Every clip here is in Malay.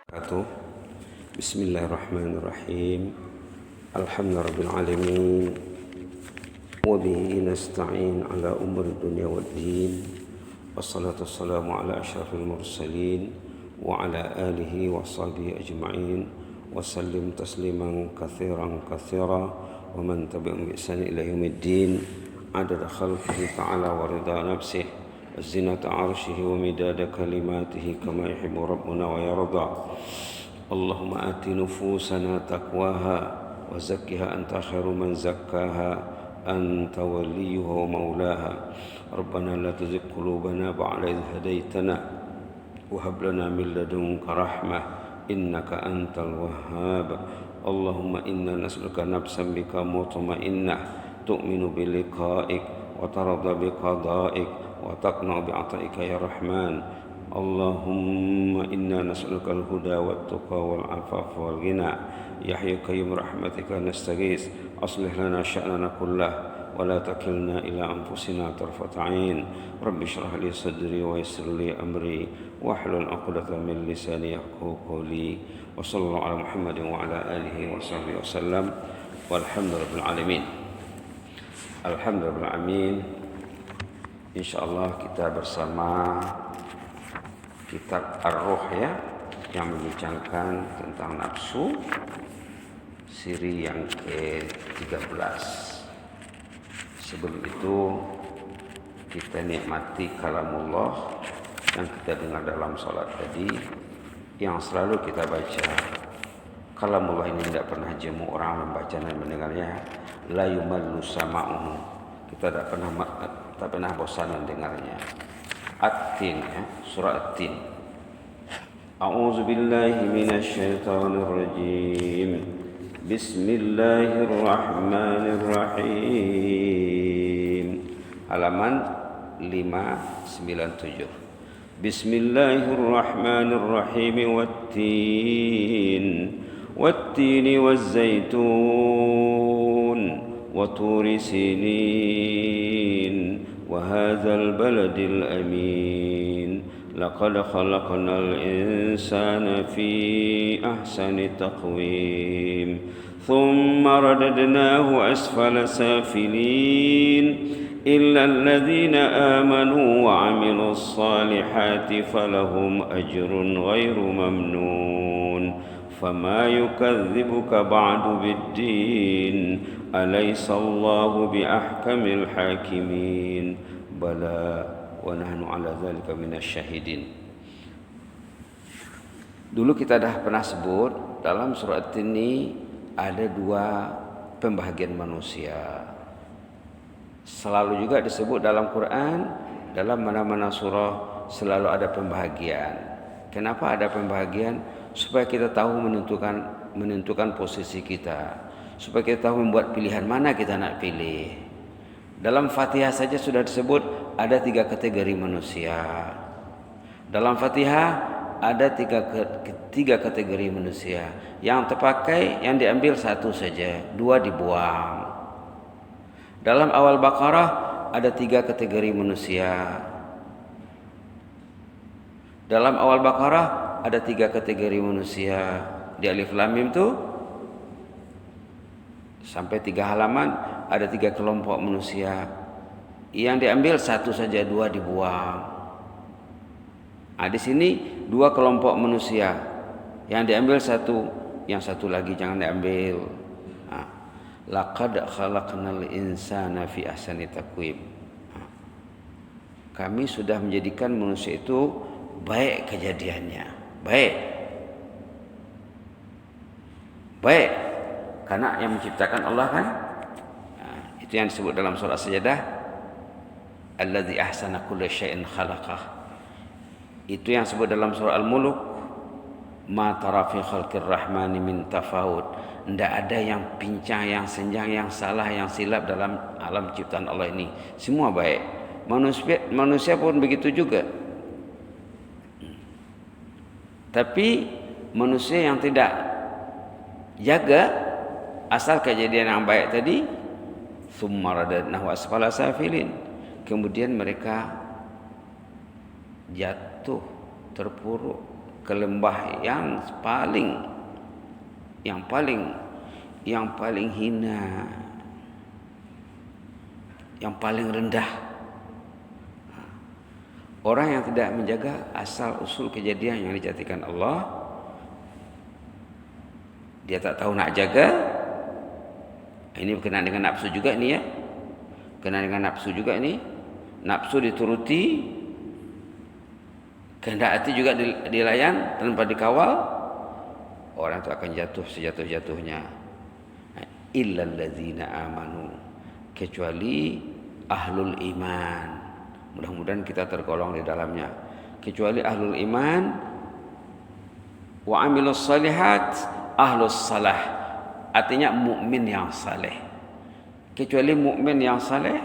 Wabarakatuh. Bismillahirrahmanirrahim. Alhamdulillahirabbil alamin. Wa bihi nasta'in ala umuri dunya waddin. Wassalatu wassalamu ala asyrafil mursalin wa ala alihi wa sahbihi ajma'in. Wa sallim tasliman katsiran katsira wa man tabi'ahum bi ihsan ila yaumiddin. Adada khalqihi ta'ala wa ridha nafsihi زنة عرشه ومداد كلماته كما يحب ربنا ويرضى. اللهم آت نفوسنا تقواها وزكها أنت خير من زكاها أنت وليها ومولاها. ربنا لا تزغ قلوبنا بعد إذ هديتنا وهب لنا من لدنك رحمة إنك أنت الوهاب. اللهم إنا نسألك نفسا بك مطمئنة تؤمن بلقائك وترضى بقضائك وتقنع بعطائك يا رحمن. اللهم إنا نسألك الهدى والتقى والعفاف والغنى. يا حي قيوم برحمتك نستغيث أصلح لنا شأننا كله ولا تكلنا إلى أنفسنا طرفة عين. رب اشرح لي صدري ويسر لي أمري واحلل عقدة من لساني يفقهوا قولي. وصلى الله على محمد وعلى آله وصحبه وسلم والحمد لله رب العالمين. Alhamdulillah rabbil alamin. Insyaallah kita bersama kitab Ar-Ruh ya, yang membincangkan tentang nafsu, siri yang ke-13. Sebelum itu kita nikmati kalamullah yang kita dengar dalam salat tadi, yang selalu kita baca. Kalamullah ini tidak pernah jemu orang membaca dan mendengarnya. La yumallu sama'uhu, kita tak pernah bosan mendengarnya. At-Tin ya, surah At-Tin. A'udzu billahi minasyaitonir rajim. Bismillahirrahmanirrahim. Halaman 597. Bismillahirrahmanirrahim. Wat-tin waz-zaitun wa turi sinin wa hadzal baladil amin. Laqad khalaqnal insana fi ahsani taqwim thumma radadnahu asfala safilin illa alladhina amanu wa 'amilus salihati falahum ajrun ghairu mamnun. فما يكذبك بعد بالدين أليس الله بأحكم الحاكمين بلى ونحن على ذلك من الشاهدين. Dulu kita dah pernah sebut dalam surat ini ada dua pembahagian manusia. Selalu juga disebut dalam Quran, dalam mana-mana surah selalu ada pembahagian. Kenapa ada pembahagian? Supaya kita tahu menentukan posisi kita, supaya kita tahu membuat pilihan mana kita nak pilih. Dalam Fatihah saja sudah disebut ada 3 kategori manusia. Dalam Fatihah ada tiga kategori manusia. Yang terpakai, yang diambil satu saja, 2 dibuang. Dalam awal Baqarah ada 3 kategori manusia. Dalam awal Baqarah ada 3 kategori manusia. Di Alif Lam Mim itu sampai 3 halaman ada 3 kelompok manusia. Yang diambil satu saja, 2 dibuang. Di sini 2 kelompok manusia. Yang diambil satu, yang satu lagi jangan diambil. Laqad khalaqnal insana fi ahsani taqwim. Kami sudah menjadikan manusia itu baik kejadiannya. Baik, karena yang menciptakan Allah kan. Itu yang disebut dalam surah Sajadah, alladzi ahsana kulla syai'in khalaqah. Itu yang disebut dalam surah Al-Mulk, ma tara fi khalqir rahmani min tafawut. Tidak ada yang pincang, yang senjang, yang salah, yang silap dalam alam ciptaan Allah ini. Semua baik. Manusia pun begitu juga. Tapi manusia yang tidak jaga asal kejadian yang baik tadi, summa radadnahu asfala safilin, kemudian mereka jatuh terpuruk ke lembah yang paling hina, yang paling rendah. Orang yang tidak menjaga asal usul kejadian yang dijadikan Allah, dia tak tahu nak jaga. Ini berkenaan dengan nafsu juga ini ya. Berkenaan dengan nafsu juga ini. Nafsu dituruti, kehendak hati juga dilayan tanpa dikawal, orang itu akan jatuh sejatuh-jatuhnya. Illal ladzina amanu, kecuali ahlul iman. Mudah-mudahan kita tergolong di dalamnya. Kecuali ahlul iman, wa amilus salihat, ahlus salah. Artinya mukmin yang saleh. Kecuali mukmin yang saleh,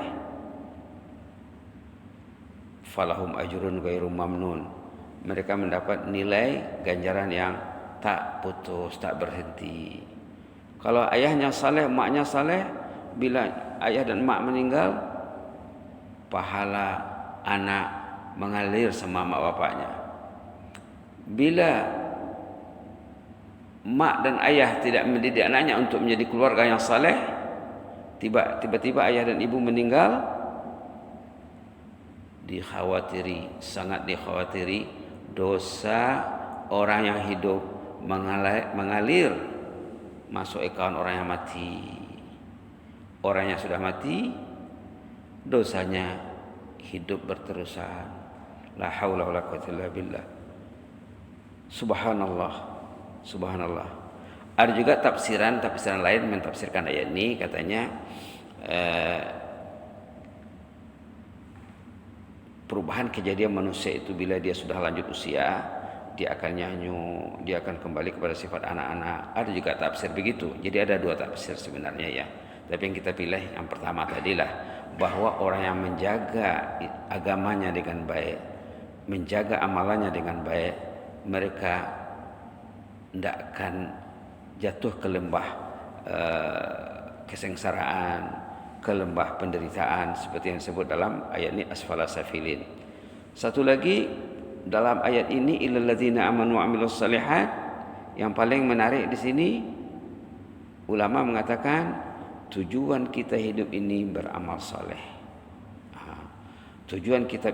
falahum ajrun ghairu mamnun. Mereka mendapat nilai ganjaran yang tak putus, tak berhenti. Kalau ayahnya saleh, maknya saleh, bila ayah dan mak meninggal, pahala anak mengalir sama mak bapaknya. Bila mak dan ayah tidak mendidik anaknya untuk menjadi keluarga yang saleh, tiba-tiba ayah dan ibu meninggal, sangat dikhawatiri dosa orang yang hidup mengalir masuk akaun orang yang mati. Orang yang sudah mati, dosanya hidup berterusan. La haula wala quwwata illa billah. Subhanallah. Ada juga tafsiran lain mentafsirkan ayat ini, katanya perubahan kejadian manusia itu bila dia sudah lanjut usia, dia akan nyanyu, dia akan kembali kepada sifat anak-anak. Ada juga tafsir begitu. Jadi ada dua tafsir sebenarnya ya. Tapi yang kita pilih yang pertama tadilah, bahwa orang yang menjaga agamanya dengan baik, menjaga amalannya dengan baik, mereka tidak akan jatuh ke lembah kesengsaraan, ke lembah penderitaan seperti yang disebut dalam ayat ini, asfala safilin. Satu lagi dalam ayat ini, illal ladzina amanu wa amilus shalihat, yang paling menarik di sini ulama mengatakan tujuan kita hidup ini beramal saleh. Tujuan kita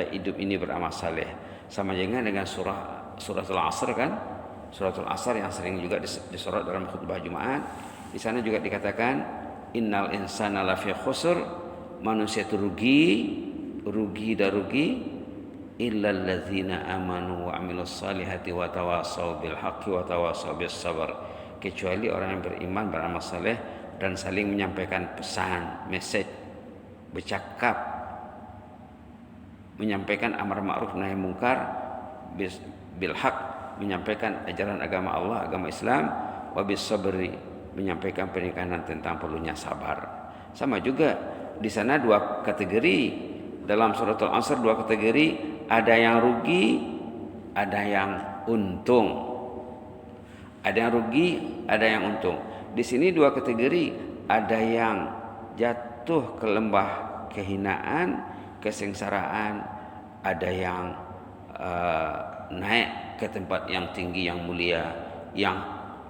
hidup ini beramal saleh sama dengan suratul Asr kan? Suratul Asr yang sering juga disorot dalam khutbah Jumat. Di sana juga dikatakan innal insana lafi khusr, manusia itu rugi illal ladzina amanu wa amilus salihati wa tawasaw bil haqqi wa tawasaw bis sabr, kecuali orang yang beriman, beramal saleh dan saling menyampaikan pesan, message, bercakap, menyampaikan amar ma'ruf nahi mungkar bil haqq, menyampaikan ajaran agama Allah, agama Islam, wa bis sabri, menyampaikan penekanan tentang perlunya sabar. Sama juga di sana dua kategori dalam suratul Asr, dua kategori, ada yang rugi, ada yang untung. Ada yang rugi, ada yang untung. Di sini dua kategori, ada yang jatuh ke lembah kehinaan, kesengsaraan, ada yang naik ke tempat yang tinggi, yang mulia, yang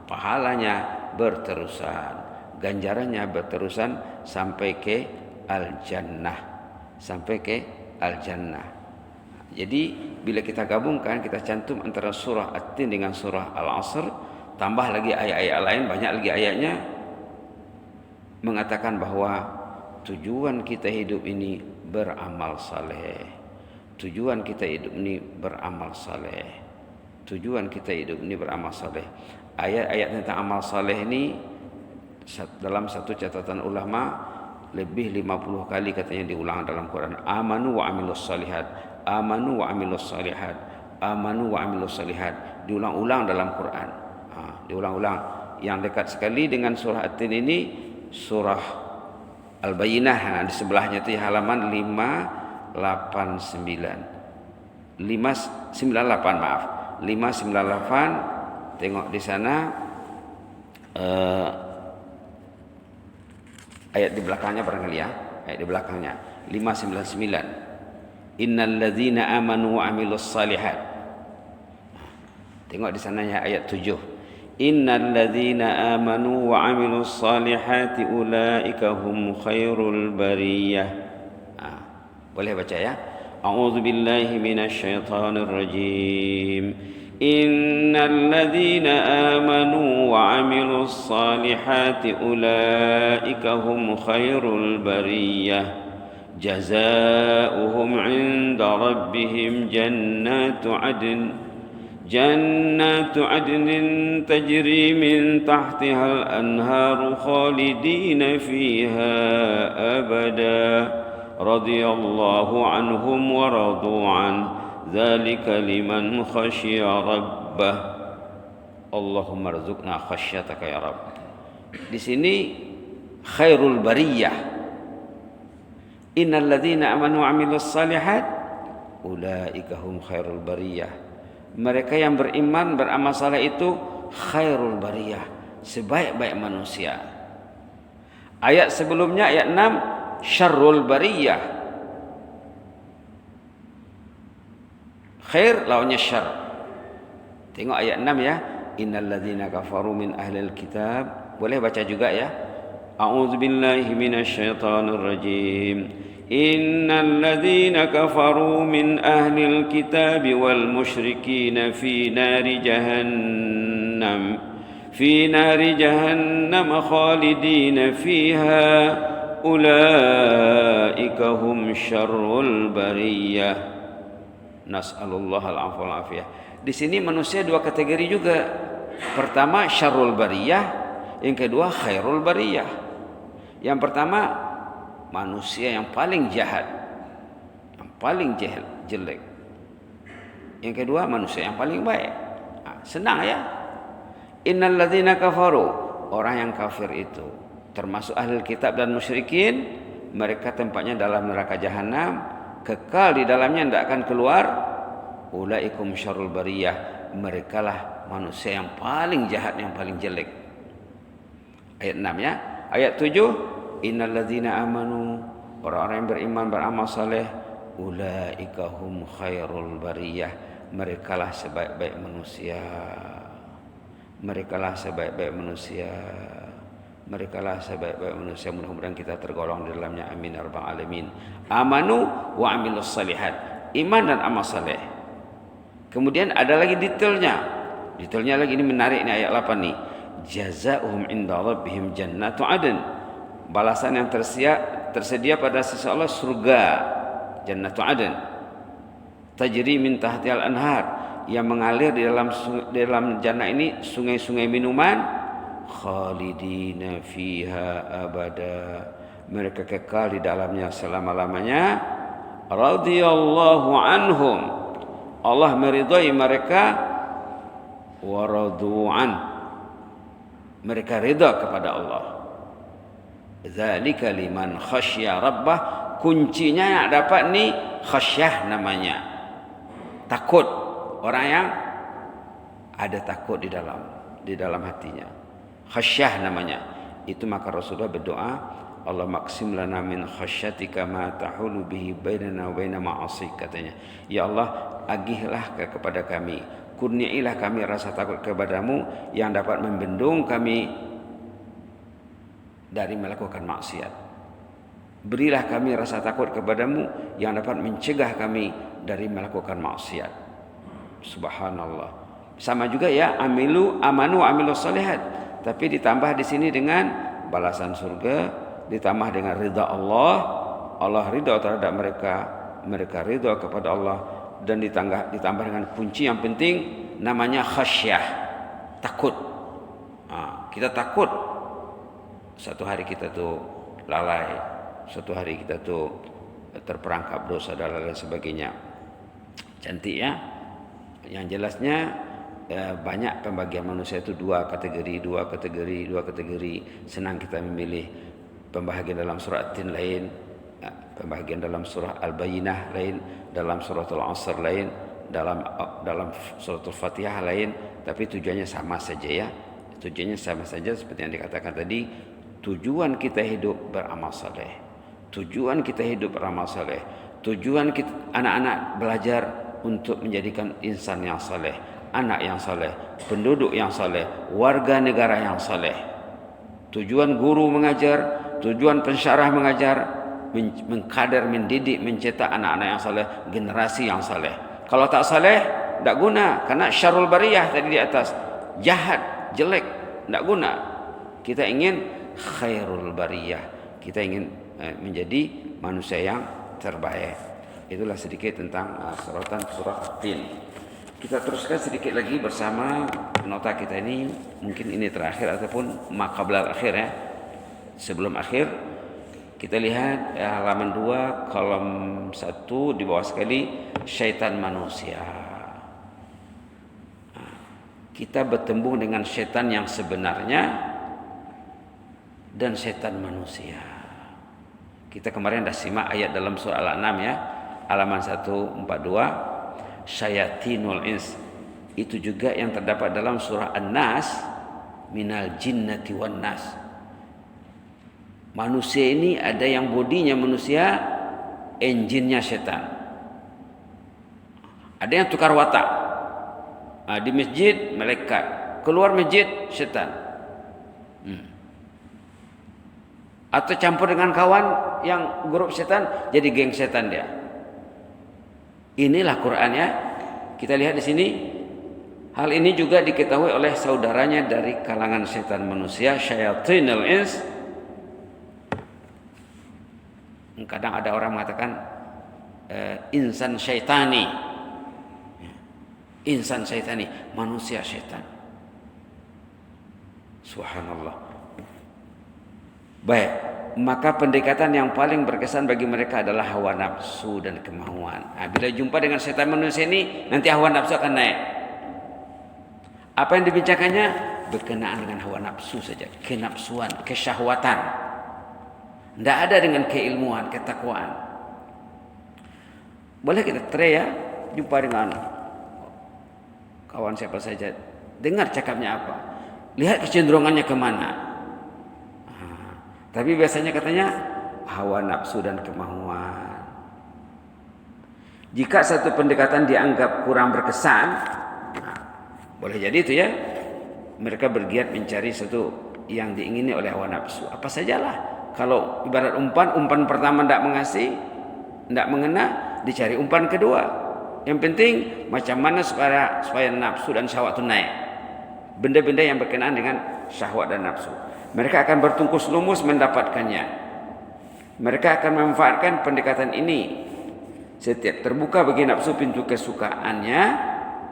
pahalanya berterusan, ganjarannya berterusan sampai ke al-jannah, Jadi bila kita gabungkan, kita cantum antara surah At-Tin dengan surah Al-Asr, tambah lagi ayat-ayat lain, banyak lagi ayatnya, mengatakan bahwa tujuan kita hidup ini beramal saleh. Tujuan kita hidup ini beramal saleh. Ayat-ayat tentang amal saleh ini dalam satu catatan ulama lebih 50 kali katanya diulang dalam Quran. Amanu wa amilus salihat. Diulang-ulang dalam Quran. Diulang-ulang. Yang dekat sekali dengan surah At-Tin ini surah Al-Bayyinah. Di sebelahnya itu halaman 598, maaf. 598. Tengok di sana ayat di belakangnya barangkali ya. Ayat di belakangnya 599. Innal ladzina amanu wa amilus salihat. Tengok di sana ya, ayat 7. Innal ladzina amanu wa 'amilus salihati ulaika hum khairul bariyah. Boleh baca ya. A'udzu billahi minasy syaithanir rajim. Innal ladzina amanu wa 'amilus salihati ulaika hum khairul bariyah. جزاؤهم عند ربهم جنات عدن تجري من تحتها الأنهار خالدين فيها أبدا رضي الله عنهم ورضوا عنه ذلك لمن خشي ربه اللهم ارزقنا خشيتك ya Rabb. Di sini khairul bariyah. Innal ladzina amanu wa 'amilus shalihat ulaika hum khairul bariyah. Mereka yang beriman beramal saleh itu khairul bariyah, sebaik-baik manusia. Ayat sebelumnya ayat 6 syarrul bariyah. Khair lawannya syarr. Tengok ayat 6 ya. Innal ladzina kafaru min ahlil kitab. Boleh baca juga ya. A'udzu billahi minasy syaithanir rajim. Innal ladzina kafaru min ahlil kitab wal musyrikin fi nari jahannam khalidin fiha ulaika hum syarrul bariyah. Nas'alullah al-'afwa wal 'afiyah. Di sini manusia dua kategori juga. Pertama syarrul bariyah, yang kedua khairul bariyah. Yang pertama manusia yang paling jahat, yang paling jelek. Yang kedua manusia yang paling baik. Senang ya. Innal ladzina kafaru, orang yang kafir itu termasuk ahli kitab dan musyrikin, mereka tempatnya dalam neraka jahanam, kekal di dalamnya, tidak akan keluar. Ulaikum syarrul bariyah, merekalah manusia yang paling jahat, yang paling jelek. Ayat 6 ya. Ayat 7, innal ladzina amanu, orang-orang yang beriman beramal saleh, ulaika hum khairul bariyah, merekalah sebaik-baik manusia. Merekalah sebaik-baik manusia. Merekalah sebaik-baik manusia. Mudah-mudahan kita tergolong di dalamnya, amin ya rabbal alamin. Amanu wa amilus salihat, iman dan amal saleh. Kemudian ada lagi detailnya. Detailnya lagi, ini menarik nih ayat 8 nih. Jazaohum inda rabbihim jannatu adn. Balasan yang tersedia pada seseorang surga, jannatu adn. Tajri min tahtihal anhar, yang mengalir di dalam jannah ini sungai-sungai minuman. Khalidina fiha abada, mereka kekal di dalamnya selama-lamanya. Radhiyallahu anhum, Allah meridai mereka. Waradu'an, mereka ridha kepada Allah. Zalika liman khasyya rabbah, kuncinya yang dapat nih khasyah namanya. Takut, orang yang ada takut di dalam hatinya. Khasyah namanya. Itu maka Rasulullah berdoa, Allah maksim lana min khasyatika ma tahulu bihi bainana wa baina ma'asik, katanya. Ya Allah, agihlah kepada kami, kurniailah kami rasa takut kepadamu yang dapat membendung kami dari melakukan maksiat. Berilah kami rasa takut kepadamu yang dapat mencegah kami dari melakukan maksiat. Subhanallah. Sama juga ya, amanu amilus salihat, tapi ditambah di sini dengan balasan surga, ditambah dengan ridha Allah. Allah ridha terhadap mereka, mereka ridha kepada Allah, dan ditambah dengan kunci yang penting namanya khasyah, takut. Kita takut satu hari kita tuh lalai, satu hari kita tuh terperangkap dosa dan lain sebagainya. Cantik ya. Yang jelasnya banyak pembagian manusia itu dua kategori. Senang kita memilih. Pembahagian dalam surah At-Tin lain, pembahagian dalam surah Al-Bayyinah lain, dalam suratul Asr lain, dalam suratul Fatihah lain, tapi tujuannya sama saja ya. Tujuannya sama saja seperti yang dikatakan tadi. Tujuan kita hidup beramal saleh. Tujuan kita hidup beramal saleh. Tujuan kita, anak-anak belajar untuk menjadikan insan yang saleh. anak yang soleh, penduduk yang soleh, warga negara yang soleh. Tujuan guru mengajar, tujuan pensyarah mengajar, mengkader, mendidik, mencetak anak-anak yang soleh, generasi yang soleh. Kalau tak soleh, tak guna. Karena syarul bariyah tadi di atas, jahat, jelek, tak guna. Kita ingin khairul bariyah, kita ingin menjadi manusia yang terbaik. Itulah sedikit tentang sorotan surah Tin. Kita teruskan sedikit lagi bersama nota kita ini. Mungkin ini terakhir ataupun maqablal akhir ya. Sebelum akhir, kita lihat halaman 2 kolom 1 di bawah sekali, syaitan manusia. Kita bertemu dengan syaitan yang sebenarnya dan syaitan manusia. Kita kemarin dah simak ayat dalam surah Al-An'am ya, halaman 142. Syayatinul ins, itu juga yang terdapat dalam surah An-Nas, minal jinnati wan nas. Manusia ini ada yang bodinya manusia, engine-nya syaitan. Ada yang tukar watak. Di masjid malaikat, keluar masjid syaitan. Atau campur dengan kawan yang grup syaitan, jadi geng syaitan dia. Inilah Quran ya. Kita lihat di sini. Hal ini juga diketahui oleh saudaranya dari kalangan syaitan manusia, syayatinul ins. Kadang ada orang mengatakan insan syaitani. Insan syaitani, manusia syaitan. Subhanallah. Baik, maka pendekatan yang paling berkesan bagi mereka adalah hawa nafsu dan kemauan. Bila jumpa dengan setan manusia ini, nanti hawa nafsu akan naik. Apa yang dibincangkannya? Berkenaan dengan hawa nafsu saja, kenafsuan, kesyahwatan. Tidak ada dengan keilmuan, ketakwaan. Boleh kita try ya, jumpa dengan kawan siapa saja, dengar cakapnya apa, lihat kecenderungannya kemana. Tapi biasanya katanya hawa nafsu dan kemauan. Jika satu pendekatan dianggap kurang berkesan, boleh jadi itu ya, mereka bergiat mencari sesuatu yang diingini oleh hawa nafsu. Apa sajalah. Kalau ibarat umpan pertama tidak mengasih, tidak mengena, dicari umpan kedua. Yang penting macam mana supaya nafsu dan syahwat itu naik. Benda-benda yang berkenaan dengan syahwat dan nafsu. Mereka akan bertungkus lumus mendapatkannya. Mereka akan memanfaatkan pendekatan ini. Setiap terbuka bagi nafsu pintu kesukaannya,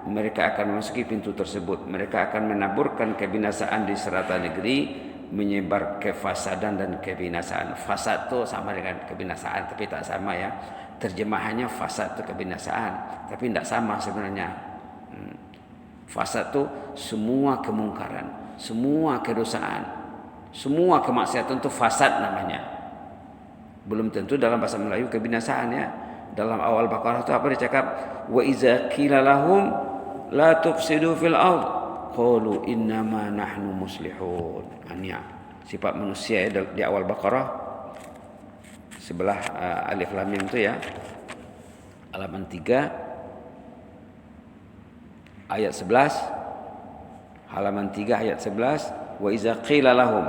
mereka akan memasuki pintu tersebut. Mereka akan menaburkan kebinasaan di serata negeri, menyebar kefasadan dan kebinasaan. Fasad itu sama dengan kebinasaan, tapi tak sama ya. Terjemahannya fasad itu kebinasaan, tapi tidak sama sebenarnya. Fasad itu semua kemungkaran, semua kedosaan, semua kemaksiatan itu fasad namanya. Belum tentu dalam bahasa Melayu kebinasaan ya. Dalam awal Baqarah itu apa dicakap? Wa iza qila lahum la tufsidu fil ard qalu innama nahnu muslihun. Hanya sifat manusia ya, di awal Baqarah sebelah alif lam mim itu ya. Halaman 3 ayat 11. Halaman 3 ayat 11. Wa iza qila lahum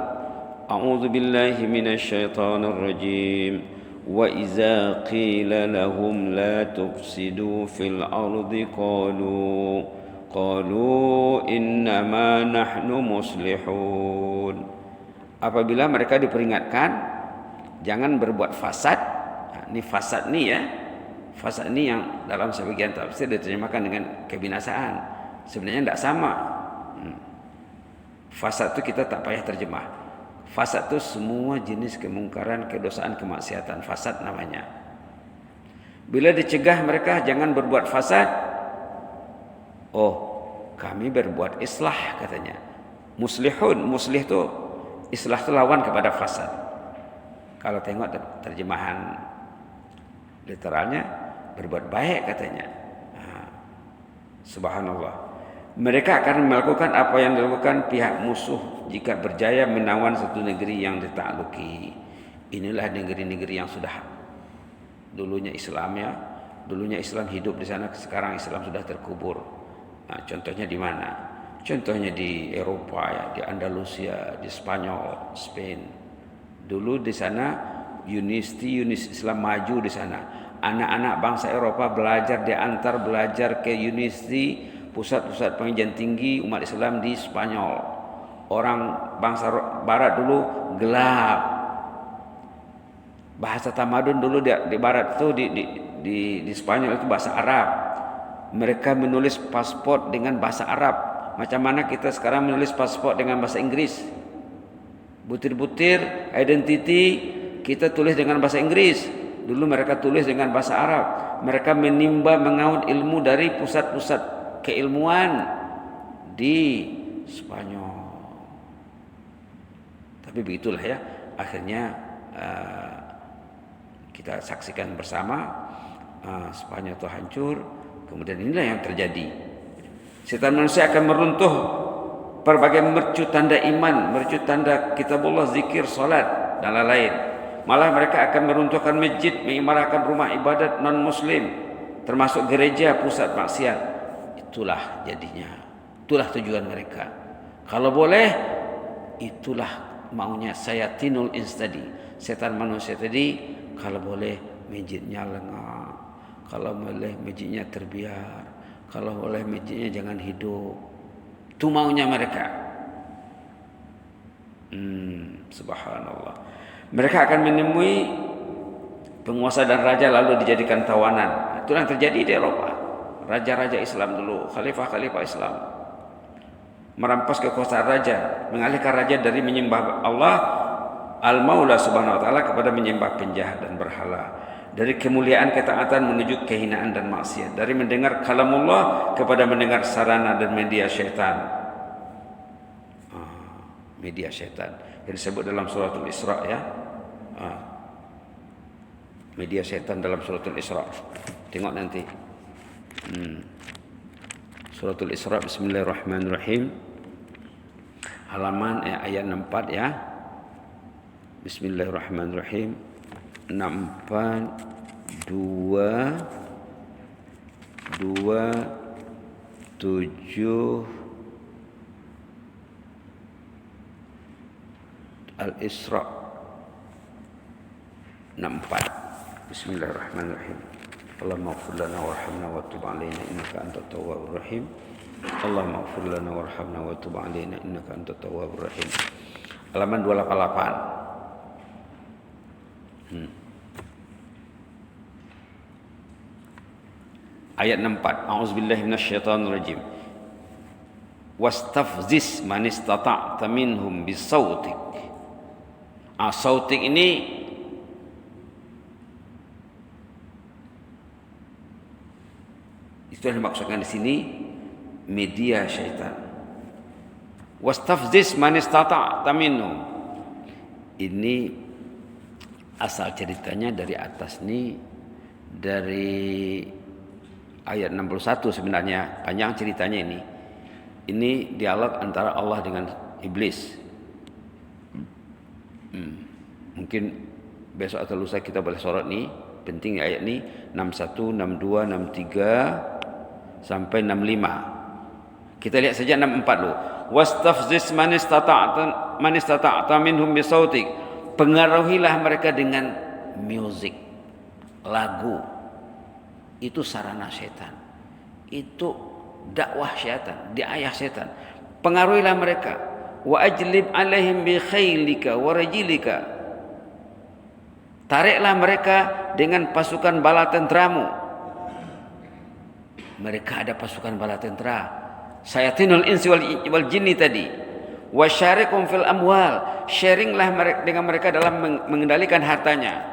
a'udzu billahi minasy syaithanir rajim wa iza qila lahum la tufsidu fil ardi qalu innama nahnu muslihun. Apabila mereka diperingatkan jangan berbuat fasad. Ini fasad ni ya. Fasad ni yang dalam sebagian tafsir diterjemahkan dengan kebinasaan. Sebenarnya tidak sama. Fasad itu kita tak payah terjemah. Fasad itu semua jenis kemungkaran, kedosaan, kemaksiatan. Fasad namanya. Bila dicegah mereka jangan berbuat fasad, oh kami berbuat islah katanya. Muslihun, muslih itu islah itu lawan kepada fasad. Kalau tengok terjemahan literalnya berbuat baik katanya. Subhanallah. Mereka akan melakukan apa yang dilakukan pihak musuh jika berjaya menawan satu negeri yang ditakluki. Inilah negeri-negeri yang sudah dulunya Islam ya. Dulunya Islam hidup di sana, sekarang Islam sudah terkubur. Contohnya di mana? Contohnya di Eropa ya, di Andalusia, di Spanyol, Spain. Dulu di sana University Islam maju di sana. Anak-anak bangsa Eropa diantar belajar ke university, pusat-pusat pengajian tinggi umat Islam di Spanyol. Orang bangsa Barat dulu gelap. Bahasa tamadun dulu di Barat itu di Spanyol itu bahasa Arab. Mereka menulis paspor dengan bahasa Arab. Macam mana kita sekarang menulis paspor dengan bahasa Inggris? Butir-butir identity kita tulis dengan bahasa Inggris. Dulu mereka tulis dengan bahasa Arab. Mereka menimba mengaut ilmu dari pusat-pusat keilmuan di Spanyol. Tapi begitulah ya. Akhirnya kita saksikan bersama Spanyol itu hancur. Kemudian inilah yang terjadi. Setan manusia akan meruntuh berbagai mercu tanda iman, mercu tanda kitabullah, zikir, salat dan lain-lain. Malah mereka akan meruntuhkan masjid, mengimarahkan rumah ibadat non-muslim, termasuk gereja, pusat maksiat. Itulah jadinya. Itulah tujuan mereka. Kalau boleh, itulah maunya sayatinul ins tadi. Setan manusia tadi, kalau boleh masjidnya lengah, kalau boleh masjidnya terbiar, kalau boleh masjidnya jangan hidup. Itu maunya mereka. Subhanallah. Mereka akan menemui penguasa dan raja lalu dijadikan tawanan. Itu yang terjadi di Eropa. Raja-raja Islam dulu, khalifah-khalifah Islam, merampas kekuasaan raja, mengalihkan raja dari menyembah Allah Al-Maula Subhanahu wa taala kepada menyembah penjahat dan berhala, dari kemuliaan ketaatan menuju kehinaan dan maksiat, dari mendengar kalamullah kepada mendengar sarana dan media syaitan. Media syaitan yang disebut dalam suratul Isra ya. Media syaitan dalam suratul Isra. Tengok nanti. Suratul Isra, bismillahirrahmanirrahim. Halaman ayat 64 ya. Bismillahirrahmanirrahim. 64 7 Al-Isra 64. Bismillahirrahmanirrahim. Allahumma ighfir lana warhamna wa tub 'alaina innaka antat tawwabur rahim. Allahumma ighfir lana warhamna wa tub 'alaina innaka antat tawwabur rahim. Halaman 288. Ayat 64. A'udzubillahi minasyaitonir rajim. Wastafziz man istata'ta minhum bisautik. Sautik ini itu yang dimaksudkan di sini media syaitan. Wastafziz man istata'ta minhum. Ini asal ceritanya dari atas nih, dari ayat 61 sebenarnya, panjang ceritanya ini. Ini dialog antara Allah dengan iblis. Mungkin besok atau lusa kita boleh sorot nih, penting ayat ini 61, 62, 63 sampai 65. Kita lihat saja 64 dulu. Wastafziz man istata'ta minhum bisautik. Pengaruhilah mereka dengan musik, lagu. Itu sarana setan. Itu dakwah syaitan, diayah setan. Pengaruhilah mereka. Wa ajlib alaihim bi khailika wa rajilika. Tariklah mereka dengan pasukan bala tenteramu. Mereka ada pasukan bala tentera. Sayatinul insi wal jinni tadi. Wa syarikum fil amwal. Sharinglah dengan mereka dalam mengendalikan hartanya.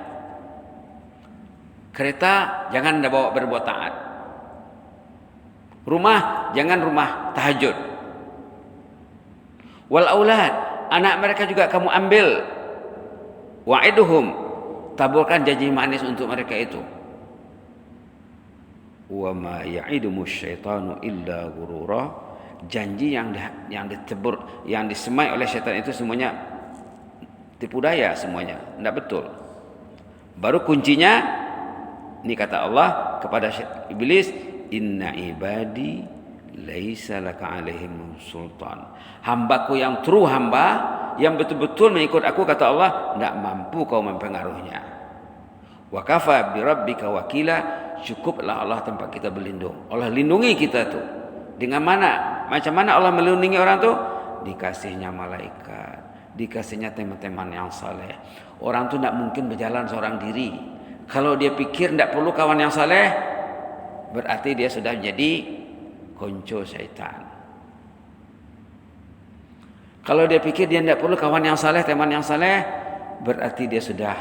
Kereta jangan bawa berbuat taat. Rumah jangan rumah tahajud. Wal aulad, anak mereka juga kamu ambil. Wa'iduhum, taburkan janji manis untuk mereka itu. Wa ma ya'idumus syaitanu illa ghurura. Janji yang ditebur, yang disemai oleh syaitan itu semuanya tipu daya semuanya, tidak betul. Baru kuncinya, ini kata Allah kepada iblis, inna ibadi laisa laka alaihim sultan. Hambaku yang true hamba, yang betul-betul mengikut aku, kata Allah, tidak mampu kau mempengaruhinya. Wa kafa bi rabbika wakila, cukuplah Allah tempat kita berlindung. Allah lindungi kita tu. Dengan mana? Macam mana Allah melindungi orang tu? Dikasihnya malaikat, dikasihnya teman-teman yang saleh. Orang tu tidak mungkin berjalan seorang diri. Kalau dia pikir tidak perlu kawan yang saleh, berarti dia sudah menjadi konco syaitan. Kalau dia pikir dia tidak perlu kawan yang saleh, teman yang saleh, berarti dia sudah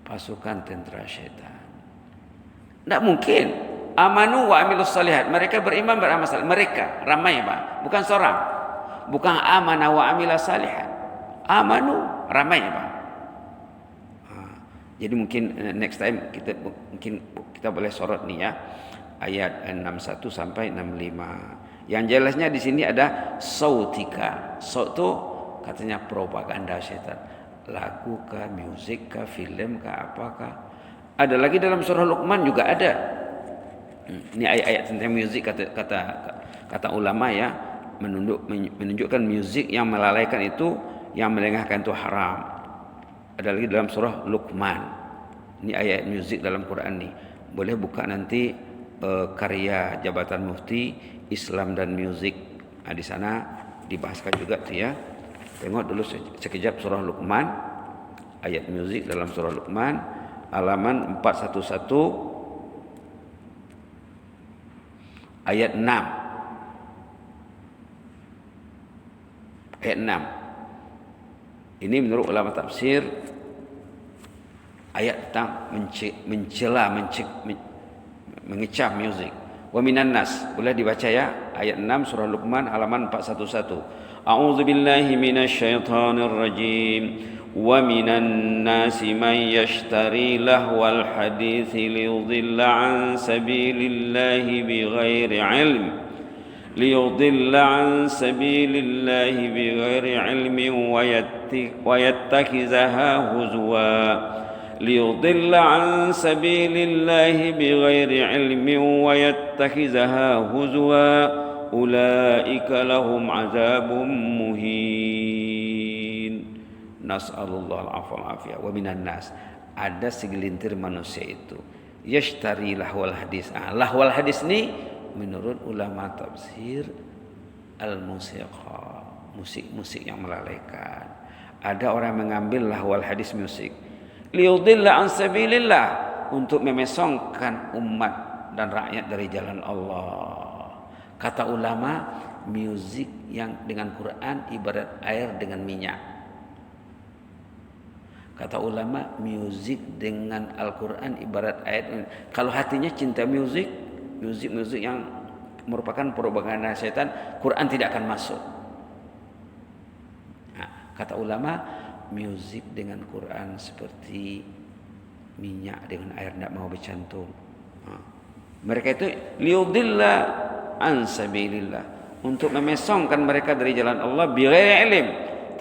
pasukan tentera syaitan. Tidak mungkin. Amanu wa amilus salihat. Mereka beriman, beramal saleh. Mereka ramai, Pak. Bukan seorang. Bukan amana wa amilas salihat. Amanu ramai, Pak. Jadi mungkin next time kita boleh sorot nih ya, ayat 61 sampai 65. Yang jelasnya di sini ada sautika. Saut itu katanya propaganda syaitan. Lagu kah, musik kah, film kah, apakah? Ada lagi dalam surah Luqman juga ada. Ini ayat-ayat tentang musik, kata ulama ya, menunjukkan musik yang melalaikan itu, yang melengahkan itu haram. Ada lagi dalam surah Luqman. Ini ayat musik dalam Quran nih. Boleh buka nanti karya Jabatan Mufti Islam dan Musik. Di sana dibahaskan juga tuh ya. Tengok dulu sekejap surah Luqman, ayat musik dalam surah Luqman, halaman 411 ayat 6. Ayat 6. Ini menurut ulama tafsir ayat tentang mencela, mengecam musik. Wa minan nas, boleh dibaca ya, ayat 6 surah Luqman halaman 411. A'udzu billahi minasyaitonir rajim. Wa minan nasi man yashtari lahwal hadits liyudilla an sabilillahi bighairi ilm. ليضل عن سبيل الله بغير علم ويتخذها هزوا ليضل عن سبيل الله بغير علم ويتخذها هزوا أولئك لهم عذاب مهين نسأل الله العفو والعافية. ومن الناس, ada segelintir manusia itu yashtari lahwal hadis. Lahwal hadis ni menurut ulama tafsir al-musiqa, musik-musik yang melalaikan. Ada orang mengambil lahwal hadis musik liyudilla an sabilillah, untuk memesongkan umat dan rakyat dari jalan Allah. Kata ulama, musik yang dengan Quran ibarat air dengan minyak. Kata ulama, musik dengan Al-Quran ibarat air. Kalau hatinya cinta musik yang merupakan propaganda syaitan, Quran tidak akan masuk. Kata ulama, musik dengan Quran seperti minyak dengan air, tidak mau bercantum. Mereka itu liyudilla an sabilillah, untuk memesongkan mereka dari jalan Allah bighairi ilm,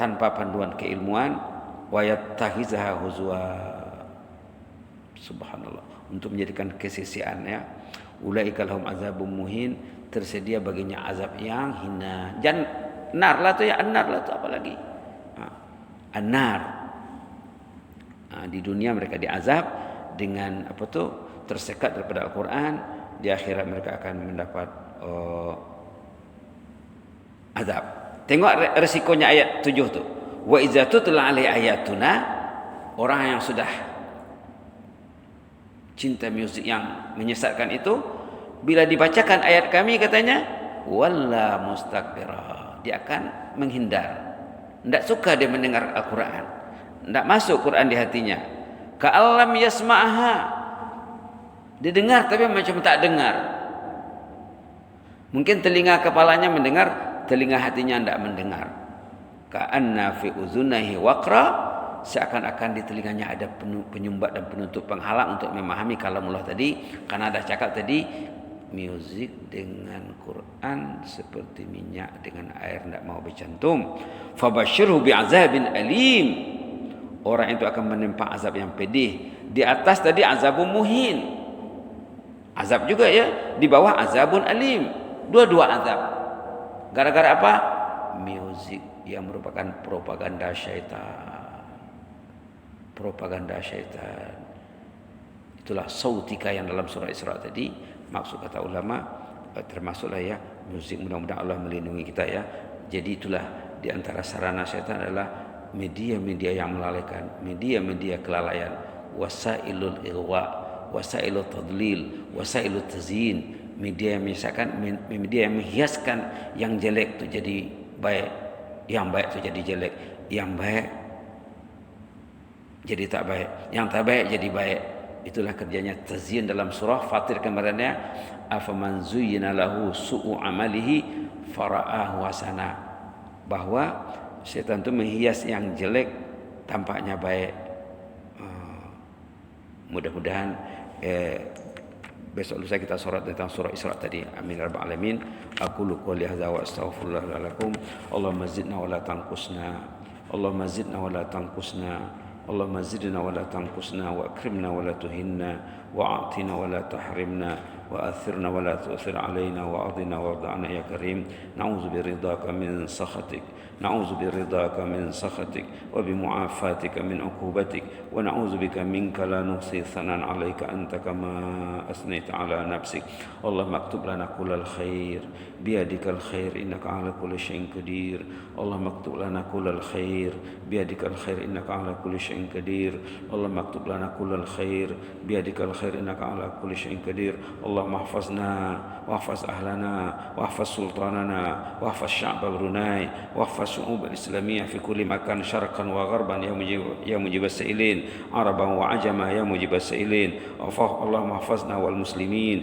tanpa panduan keilmuan, wa yattakhidhaha huzwa, subhanallah, untuk menjadikan kesisian ya. Ulaika lahum azabun muhin, tersedia baginya azab yang hina. Dan nar lah tu ya, an-nar lah tu apa lagi? An-nar. Di dunia mereka diazab dengan apa tu? Tersekat daripada Al-Quran. Di akhirat mereka akan mendapat azab. Tengok resikonya ayat 7 tu. Wa idza tutla alaihi ayatuna, orang yang sudah cinta musik yang menyesatkan itu, bila dibacakan ayat kami katanya walla mustakbira, dia akan menghindar, tidak suka dia mendengar Al-Quran, tidak masuk Quran di hatinya. Ka'allam yasma'aha, dia dengar tapi macam tak dengar. Mungkin telinga kepalanya mendengar, telinga hatinya tidak mendengar. Ka'anna fi uzunaihi waqra, seakan-akan di telinganya ada penyumbat dan penutup penghalang untuk memahami kalamullah tadi. Karena ada cakap tadi, musik dengan Quran seperti minyak dengan air, tidak mau bercantum. Fabashirhu bi'azabin alim, orang itu akan menimpa azab yang pedih. Di atas tadi azabun muhin, Azab juga ya, di bawah azabun alim. Dua-dua azab. Gara-gara apa? Musik yang merupakan propaganda syaitan. Propaganda syaitan. Itulah sautika yang dalam surah Isra tadi. Maksud kata ulama, termasuklah ya musik, mudah-mudahan Allah melindungi kita ya. Jadi itulah di antara sarana syaitan adalah media-media yang melalaikan, media-media kelalaian, wasailul irwa, wasailul tadlil, wasailul tazyin, media yang menyesatkan, media yang menghiaskan yang jelek itu jadi baik, yang baik itu jadi jelek, yang baik jadi tak baik, yang tak baik jadi baik. Itulah kerjanya tazyin dalam surah Fatir kemarinnya, afaman zuyyina lahu su'u amalihi fara'ahu hasana, bahwa setan itu menghias yang jelek tampaknya baik. Mudah-mudahan besok lusa kita sorat tentang surah Isra tadi. Amin ya rabbal alamin. Aqulu qouli hadza wa astaghfirullah lakum. Allahumma zidna wa la tanqusna. Allahumma zidna wa la tanqusna. اللهم زدنا ولا تنقصنا واكرمنا ولا تهنا واعطنا ولا تحرمنا واثرنا ولا تؤثر علينا واعطنا وارض عنا يا كريم. نعوذ برضاك من سخطك، نعوذ برضاك من سخطك وبمعافاتك من عقوبتك، ونعوذ بك منك لا نحصي ثناء عليك أنت كما أثنيت على نفسك. اللهم اكتب لنا كل الخير بيدك الخير إنك على كل شيء قدير. اللهم اكتب لنا كل الخير بيدك الخير إنك على كل شيء قدير. اللهم اكتب لنا كل الخير بيدك الخير إنك على كل شيء قدير. اللهم احفظنا واحفظ أهلنا واحفظ سلطاننا واحفظ شعب بروناي واحفظ الشعوب الإسلامية في كل مكان شرقا وغربا يا مجيب السائلين، عربا وعجما يا مجيب السائلين. اللهم احفظنا والمسلمين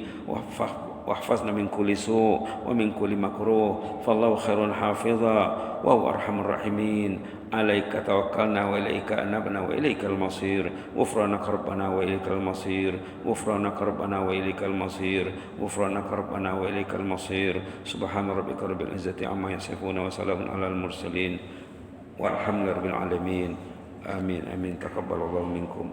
واحفظنا من كل سوء ومن كل مكروه، فالله خير حافظا وهو أرحم الراحمين. عليك توكلنا وإليك أنبنا وإليك المصير. غفرانك ربنا وإليك المصير. غفرانك ربنا وإليك المصير. غفرانك ربنا وإليك المصير. سبحان ربك رب العزة عما يصفون وسلام على المرسلين والحمد لله رب العالمين. آمين آمين. تقبل الله منكم.